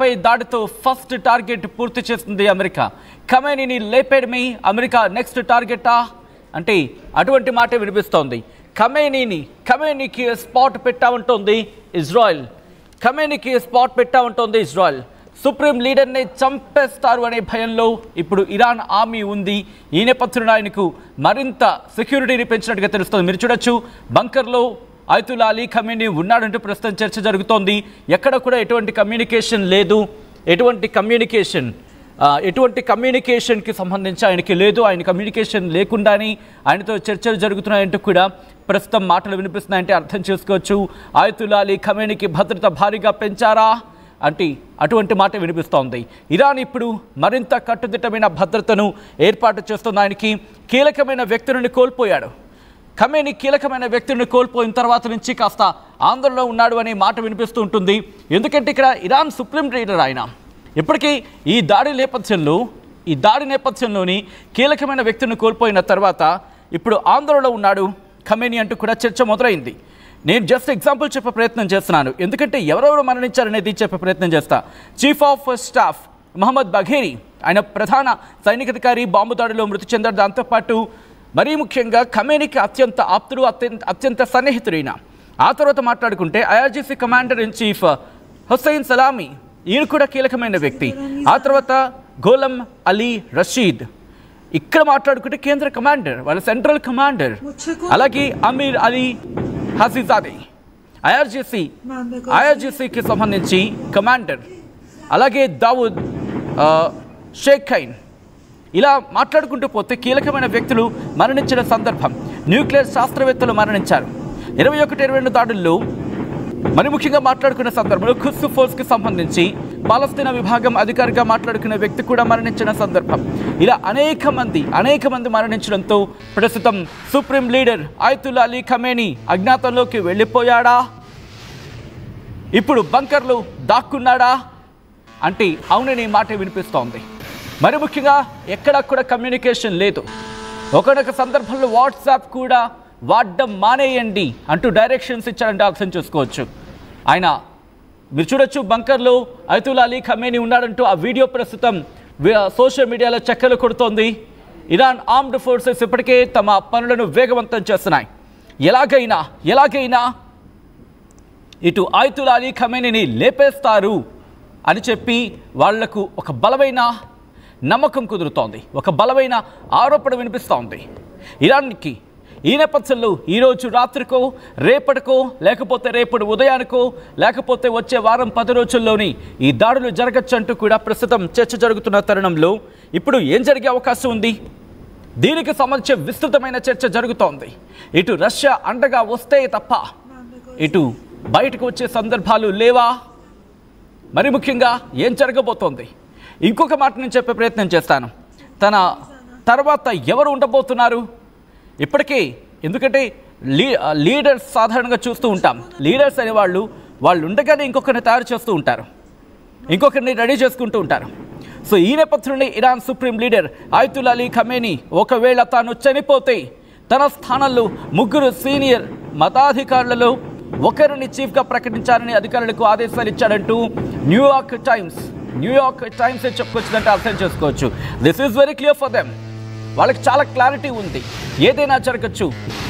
ఇరాన్పై దాడితో first target పూర్తి చేస్తుంది America. ఖమేనీని లేపేయడమే అమెరికా నెక్స్ట్ టార్గెటా అంటే అటువంటి మాట వినిపిస్తోంది. ఖమేనీకి స్పాట్ పెట్టామంటోంది ఇజ్రాయెల్. ఖమేనీకి స్పాట్ పెట్టామంటోంది ఇజ్రాయెల్. సుప్రీం లీడర్ని చంపేస్తారు అనే భయంలో ఇప్పుడు ఇరాన్ ఆర్మీ ఉంది. ఈ నేపథ్యంలో ఆయనకు మరింత సెక్యూరిటీని పెంచినట్టుగా తెలుస్తోంది. మీరు చూడొచ్చు, బంకర్లో అయతుల్లా అలీ ఖమేనీ ఉన్నాడంటూ ప్రస్తుతం చర్చ జరుగుతోంది. ఎక్కడ కూడా ఎటువంటి కమ్యూనికేషన్ లేదు. ఎటువంటి కమ్యూనికేషన్కి సంబంధించి ఆయనకి లేదు. ఆయన కమ్యూనికేషన్ లేకుండానే ఆయనతో చర్చలు జరుగుతున్నాయంటూ కూడా ప్రస్తుతం మాటలు వినిపిస్తున్నాయంటే అర్థం చేసుకోవచ్చు. అయతుల్లా అలీ ఖమేనీకి భద్రత భారీగా పెంచారా అంటే అటువంటి మాట వినిపిస్తోంది. ఇరాన్ ఇప్పుడు మరింత కట్టుదిట్టమైన భద్రతను ఏర్పాటు చేస్తుంది. ఆయనకి కీలకమైన వ్యక్తులను కోల్పోయాడు. ఖమేనీ కీలకమైన వ్యక్తులను కోల్పోయిన తర్వాత నుంచి కాస్త ఆందోళనలో ఉన్నాడు అనే మాట వినిపిస్తూ ఉంటుంది. ఎందుకంటే ఇక్కడ ఇరాన్ సుప్రీం లీడర్ ఆయన. ఇప్పటికీ ఈ దాడి నేపథ్యంలోని కీలకమైన వ్యక్తులను కోల్పోయిన తర్వాత ఇప్పుడు ఆందోళనలో ఉన్నాడు ఖమేనీ అంటూ కూడా చర్చ మొదలైంది. నేను జస్ట్ ఎగ్జాంపుల్ చెప్పే ప్రయత్నం చేస్తున్నాను, ఎందుకంటే ఎవరెవరు మరణించారనేది చెప్పే ప్రయత్నం చేస్తా. చీఫ్ ఆఫ్ స్టాఫ్ మహమ్మద్ బఘేరీ, ఆయన ప్రధాన సైనికాధికారి బాంబు దాడిలో మృతి చెందారు. దాంతోపాటు మరీ ముఖ్యంగా ఖమేనీకి అత్యంత ఆప్తుడు, అత్యంత సన్నిహితుడైన. ఆ తర్వాత మాట్లాడుకుంటే IRGC commander in chief Hussain salami, ఈయన కూడా కీలకమైన వ్యక్తి. ఆ తర్వాత గోలం అలీ రషీద్. ఇక్కడ మాట్లాడుకుంటే కేంద్ర కమాండర్, వాళ్ళ సెంట్రల్ కమాండర్. అలాగే అమీర్ అలీ హజీజాదే ఐఆర్జీసీకి సంబంధించి కమాండర్. అలాగే దావూద్ షేక్ ఖైన్. ఇలా మాట్లాడుకుంటూ పోతే కీలకమైన వ్యక్తులు మరణించిన సందర్భం. న్యూక్లియర్ శాస్త్రవేత్తలు మరణించారు 21-22 దాడుల్లో. మరి ముఖ్యంగా మాట్లాడుకున్న సందర్భంలో ఖుద్స్ ఫోర్స్కి సంబంధించి పాలస్తీనా విభాగం అధికారిగా మాట్లాడుకున్న వ్యక్తి కూడా మరణించిన సందర్భం. ఇలా అనేక మంది మరణించడంతో ప్రస్తుతం supreme leader Ayatollah Ali Khamenei అజ్ఞాతంలోకి వెళ్ళిపోయాడా, ఇప్పుడు బంకర్లు దాక్కున్నాడా అంటే అవునని మాట వినిపిస్తోంది. మరి ముఖ్యంగా ఎక్కడా కూడా కమ్యూనికేషన్ లేదు. ఒకనొక సందర్భంలో వాట్సాప్ కూడా వాడడం మానేయండి అంటూ డైరెక్షన్స్ ఇచ్చారంటే అర్థం చేసుకోవచ్చు. ఆయన మీరు చూడొచ్చు, బంకర్లో అయతుల్లా అలీ ఖమేనీ ఉన్నాడంటూ ఆ వీడియో ప్రస్తుతం సోషల్ మీడియాలో చక్కర్లు కొడుతోంది. ఇరాన్ ఆర్మ్డ్ ఫోర్సెస్ ఇప్పటికే తమ పనులను వేగవంతం చేస్తున్నాయి. ఎలాగైనా ఇటు అయతుల్లా అలీ ఖమేనీని లేపేస్తారు అని చెప్పి వాళ్లకు ఒక బలమైన నమ్మకం కుదురుతోంది, ఒక బలమైన ఆరోపణ వినిపిస్తోంది ఇరాన్కి. ఈ నేపథ్యంలో ఈరోజు రాత్రికో, రేపటికో, లేకపోతే రేపటి ఉదయానికో, లేకపోతే వచ్చే వారం 10 రోజుల్లోని ఈ దాడులు జరగచ్చంటూ కూడా ప్రస్తుతం చర్చ జరుగుతున్న తరుణంలో ఇప్పుడు ఏం జరిగే అవకాశం ఉంది? దీనికి సంబంధించి విస్తృతమైన చర్చ జరుగుతోంది. ఇటు రష్యా అండగా వస్తే తప్ప ఇటు బయటకు వచ్చే సందర్భాలు లేవా? మరి ముఖ్యంగా ఏం జరగబోతోంది? ఇంకొక మాట నేను చెప్పే ప్రయత్నం చేస్తాను. తన తర్వాత ఎవరు ఉండబోతున్నారు ఇప్పటికీ? ఎందుకంటే లీడర్స్ సాధారణంగా చూస్తూ ఉంటాం, లీడర్స్ అనే వాళ్ళు ఉండగానే ఇంకొకరిని తయారు చేస్తూ ఉంటారు, ఇంకొకరిని రెడీ చేసుకుంటూ ఉంటారు. సో ఈ నేపథ్యంలో Iran supreme leader Ayatollah Ali Khamenei ఒకవేళ తాను చనిపోతే తన స్థానంలో 3 సీనియర్ మతాధికారులలో ఒకరిని చీఫ్గా ప్రకటించాలని అధికారులకు ఆదేశాలు ఇచ్చాడంటూ న్యూయార్క్ టైమ్స్ చెప్పుకొచ్చిందంటే అర్థం చేసుకోవచ్చు. This is very clear for them. వాళ్ళకి చాలా క్లారిటీ ఉంది, ఏదైనా జరగచ్చు.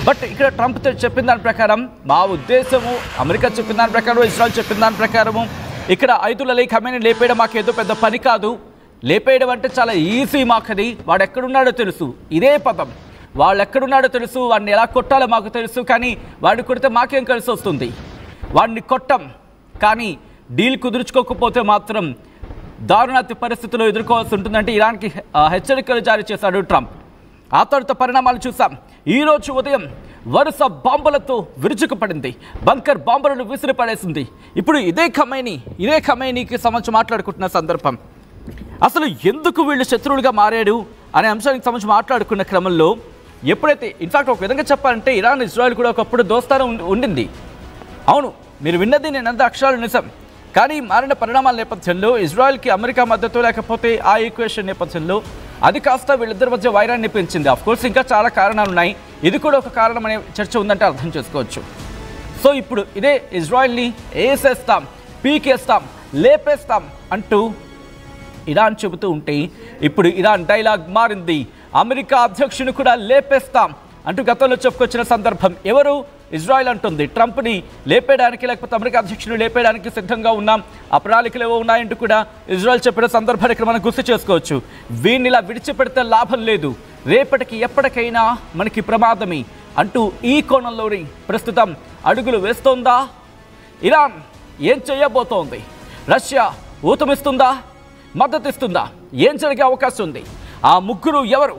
బట్ ఇక్కడ ట్రంప్ చెప్పిన దాని ప్రకారం, మా ఉద్దేశము అమెరికా చెప్పిన దాని ప్రకారం, ఇజ్రాయెల్ చెప్పిన దాని ప్రకారము ఇక్కడ అయతుల్లా అలీ ఖమేనీ లేపేయడం మాకు ఏదో పెద్ద పని కాదు. లేపేయడం అంటే చాలా ఈజీ మాకది. వాడు ఎక్కడున్నాడో తెలుసు, ఇదే పదం, వాళ్ళు ఎక్కడున్నాడో తెలుసు, వాడిని ఎలా కొట్టాలో మాకు తెలుసు. కానీ వాడిని కొడితే మాకేం కలిసి వస్తుంది? వాడిని కొట్టం, కానీ డీల్ కుదుర్చుకోకపోతే మాత్రం దారుణాతి పరిస్థితుల్లో ఎదుర్కోవాల్సి ఉంటుందంటే ఇరాన్కి హెచ్చరికలు జారీ చేశాడు ట్రంప్. ఆ తర్వాత పరిణామాలు చూసాం. ఈరోజు ఉదయం వరుస బాంబులతో విరుచుకుపడింది, బంకర్ బాంబులను విసిరి పడేసింది. ఇప్పుడు ఇదే ఖమేనీకి సంబంధించి మాట్లాడుకుంటున్న సందర్భం, అసలు ఎందుకు వీళ్ళు శత్రువులుగా మారాడు అనే అంశానికి సంబంధించి మాట్లాడుకున్న క్రమంలో ఎప్పుడైతే ఇన్ఫాక్ట్ ఒక విధంగా చెప్పాలంటే ఇరాన్ ఇజ్రాయెల్ కూడా ఒకప్పుడు దోస్తానం ఉండింది. అవును, మీరు విన్నది నేనంత అక్షరాలు నిజం. కానీ మారిన పరిణామాల నేపథ్యంలో ఇజ్రాయెల్కి అమెరికా మద్దతు, లేకపోతే ఆ ఈక్వేషన్ నేపథ్యంలో అది కాస్త వీళ్ళిద్దరి మధ్య వైరాన్ని పెంచింది. ఆఫ్కోర్స్ ఇంకా చాలా కారణాలు ఉన్నాయి, ఇది కూడా ఒక కారణం అనే చర్చ ఉందంటే అర్థం చేసుకోవచ్చు. సో ఇప్పుడు ఇదే ఇజ్రాయెల్ని వేసేస్తాం, పీకేస్తాం, లేపేస్తాం అంటూ ఇరాన్ చెబుతూ ఉంటే ఇప్పుడు ఇరాన్ డైలాగ్ మారింది. అమెరికా అధ్యక్షుని కూడా లేపేస్తాం అంటూ గతంలో చెప్పుకొచ్చిన సందర్భం. ఎవరు? ఇజ్రాయెల్ అంటుంది ట్రంప్ని లేపేయడానికి, లేకపోతే అమెరికా అధ్యక్షుని లేపేయడానికి సిద్ధంగా ఉన్నాం, ఆ ప్రణాళికలు ఏవో ఉన్నాయంటూ కూడా ఇజ్రాయెల్ చెప్పిన సందర్భాన్ని ఇక్కడ మనం గుర్తు చేసుకోవచ్చు. వీరిని ఇలా విడిచిపెడితే లాభం లేదు, రేపటికి ఎప్పటికైనా మనకి ప్రమాదమే అంటూ ఈ కోణంలోని ప్రస్తుతం అడుగులు వేస్తోందా ఇరాన్? ఏం చేయబోతోంది? రష్యా ఊతమిస్తుందా, మద్దతిస్తుందా? ఏం జరిగే అవకాశం ఉంది? ఆ ముగ్గురు ఎవరు?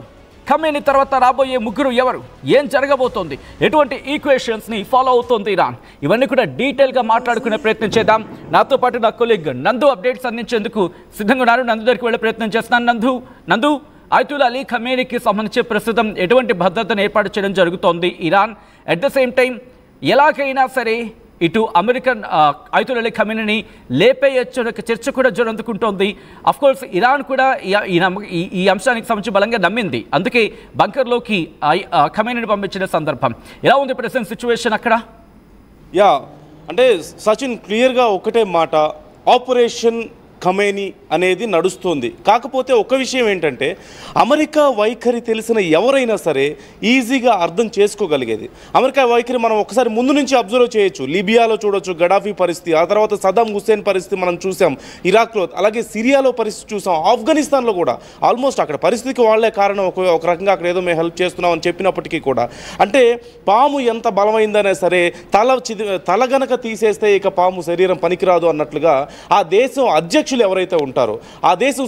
ఖమేనీ తర్వాత రాబోయే ముగ్గురు ఎవరు? ఏం జరగబోతోంది? ఎటువంటి ఈక్వేషన్స్ని ఫాలో అవుతోంది ఇరాన్? ఇవన్నీ కూడా డీటెయిల్గా మాట్లాడుకునే ప్రయత్నం చేద్దాం. నాతో పాటు నా కొలీగ్ నందు అప్డేట్స్ అందించేందుకు సిద్ధంగా ఉన్నారు. నందు దగ్గరికి వెళ్ళే ప్రయత్నం చేస్తున్నాను. నందు, అయతుల్లా అలీ ఖమేనీకి సంబంధించి ప్రస్తుతం ఎటువంటి భద్రతను ఏర్పాటు చేయడం జరుగుతోంది Iran? At the same time ఎలాగైనా సరే ఇటు అమెరికన్ అయతుల్లా అలీ ఖమేనీని లేపేయచ్చు అనే చర్చ కూడా జోరందుకుంటోంది. అఫ్కోర్స్ ఇరాన్ కూడా ఈ అంశానికి సంబంధించి బలంగా నమ్మింది, అందుకే బంకర్లోకి ఖమేనీని పంపించిన సందర్భం. ఎలా ఉంది ప్రెసెంట్ సిచ్యువేషన్ అక్కడ? అంటే సచిన్, క్లియర్గా ఒకటే మాట, ఆపరేషన్ ఖమేనీ అనేది నడుస్తుంది. కాకపోతే ఒక విషయం ఏంటంటే, అమెరికా వైఖరి తెలిసిన ఎవరైనా సరే ఈజీగా అర్థం చేసుకోగలిగేది. అమెరికా వైఖరి మనం ఒకసారి ముందు నుంచి అబ్జర్వ్ చేయొచ్చు. లిబియాలో చూడొచ్చు గడాఫీ పరిస్థితి, ఆ తర్వాత సదాం హుస్సేన్ పరిస్థితి మనం చూసాం, ఇరాక్లో, అలాగే సిరియాలో పరిస్థితి చూసాం, ఆఫ్ఘనిస్తాన్లో కూడా ఆల్మోస్ట్ అక్కడ పరిస్థితికి వాళ్లే కారణం. ఒక రకంగా అక్కడ ఏదో మేము హెల్ప్ చేస్తున్నాం అని చెప్పినప్పటికీ కూడా, అంటే పాము ఎంత బలమైందనే సరే తల గనక తీసేస్తే ఇక పాము శరీరం పనికిరాదు అన్నట్లుగా ఆ దేశం అధ్యక్షులు ఎవరైతే ఉంటారో, ఆ దేశం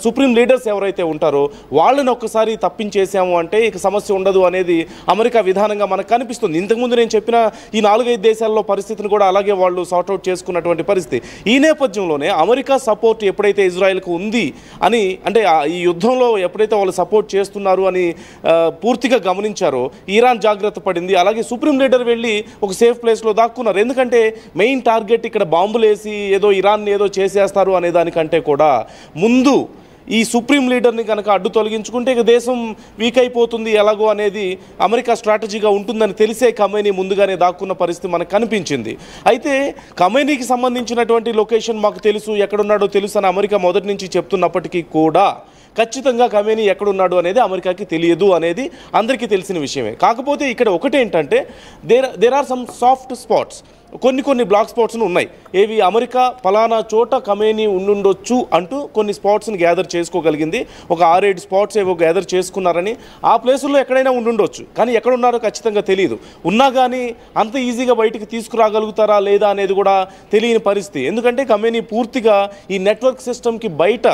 సుప్రీం లీడర్స్ ఎవరైతే ఉంటారో వాళ్ళని ఒక్కసారి తప్పించేసాము అంటే ఇక సమస్య ఉండదు అనేది అమెరికా విధానంగా మనకు కనిపిస్తుంది. ఇంతకుముందు నేను చెప్పిన ఈ 4-5 దేశాల్లో పరిస్థితిని కూడా అలాగే వాళ్ళు సార్ట్అవుట్ చేసుకున్నటువంటి పరిస్థితి. ఈ నేపథ్యంలోనే అమెరికా సపోర్ట్ ఎప్పుడైతే ఇజ్రాయెల్కు ఉంది అని, అంటే ఈ యుద్ధంలో ఎప్పుడైతే వాళ్ళు సపోర్ట్ చేస్తున్నారు అని పూర్తిగా గమనించారో ఇరాన్ జాగ్రత్త పడింది. అలాగే సుప్రీం లీడర్ వెళ్ళి ఒక సేఫ్ ప్లేస్లో దాక్కున్నారు. ఎందుకంటే మెయిన్ టార్గెట్ ఇక్కడ బాంబులు వేసి ఏదో ఇరాన్ని ఏదో చేసేస్తారు అనే దానికంటే కూడా ముందు ఈ సుప్రీం లీడర్ని కనుక అడ్డు తొలగించుకుంటే ఇక దేశం వీక్ అయిపోతుంది ఎలాగో అనేది అమెరికా స్ట్రాటజీగా ఉంటుందని తెలిసే ఖమేనీ ముందుగానే దాక్కున్న పరిస్థితి మనకు కనిపించింది. అయితే ఖమేనీకి సంబంధించినటువంటి లొకేషన్ మాకు తెలుసు, ఎక్కడున్నాడో తెలుసు అని అమెరికా మొదటి నుంచి చెప్తున్నప్పటికీ కూడా ఖచ్చితంగా ఖమేనీ ఎక్కడున్నాడు అనేది అమెరికాకి తెలియదు అనేది అందరికీ తెలిసిన విషయమే. కాకపోతే ఇక్కడ ఒకటేంటంటే there are some soft spots, కొన్ని బ్లాక్ స్పాట్స్ను ఉన్నాయి. ఏవి? అమెరికా ఫలానా చోట ఖమేనీ ఉండుండొచ్చు అంటూ కొన్ని స్పాట్స్ని గ్యాదర్ చేసుకోగలిగింది. ఒక 6-7 స్పాట్స్ ఏవో గ్యాదర్ చేసుకున్నారని, ఆ ప్లేసుల్లో ఎక్కడైనా ఉండుండొచ్చు, కానీ ఎక్కడున్నారో ఖచ్చితంగా తెలియదు. ఉన్నా కానీ అంత ఈజీగా బయటికి తీసుకురాగలుగుతారా లేదా అనేది కూడా తెలియని పరిస్థితి. ఎందుకంటే ఖమేనీ పూర్తిగా ఈ నెట్వర్క్ సిస్టమ్కి బయట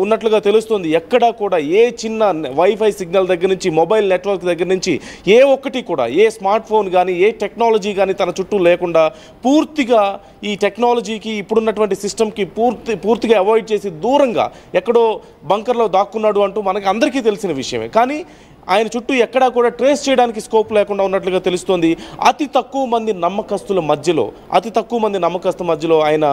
ఉన్నట్లుగా తెలుస్తుంది. ఎక్కడా కూడా ఏ చిన్న వైఫై సిగ్నల్ దగ్గర నుంచి, మొబైల్ నెట్వర్క్ దగ్గర నుంచి ఏ ఒక్కటి కూడా, ఏ స్మార్ట్ ఫోన్ కానీ, ఏ టెక్నాలజీ కానీ తన చుట్టూ లేకుండా పూర్తిగా ఈ టెక్నాలజీకి ఇప్పుడున్నటువంటి సిస్టమ్కి పూర్తిగా అవాయిడ్ చేసి దూరంగా ఎక్కడో బంకర్లో దాక్కున్నాడు అంటూ మనకి అందరికీ తెలిసిన విషయమే. కానీ ఆయన చుట్టూ ఎక్కడా కూడా ట్రేస్ చేయడానికి స్కోప్ లేకుండా ఉన్నట్లుగా తెలుస్తోంది. అతి తక్కువ మంది నమ్మకస్తుల మధ్యలో ఆయన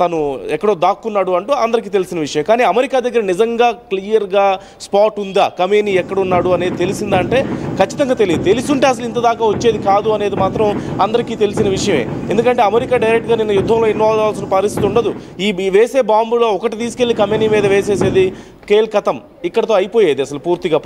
తను ఎక్కడో దాక్కున్నాడు అంటూ అందరికీ తెలిసిన విషయం. కానీ అమెరికా దగ్గర నిజంగా క్లియర్గా స్పాట్ ఉందా, ఖమేనీ ఎక్కడున్నాడు అనేది తెలిసిందా అంటే ఖచ్చితంగా తెలియదు. తెలిసుంటే అసలు ఇంత దాకా వచ్చేది కాదు అనేది మాత్రం అందరికీ తెలిసిన విషయమే. ఎందుకంటే అమెరికా డైరెక్ట్గా నిన్న యుద్ధంలో ఇన్వాల్వ్ అవ్వాల్సిన పరిస్థితి ఉండదు. ఈ వేసే బాంబులో ఒకటి తీసుకెళ్లి ఖమేనీ మీద వేసేసేది, కేల్ కథం, ఇక్కడతో అయిపోయేది అసలు పూర్తిగా.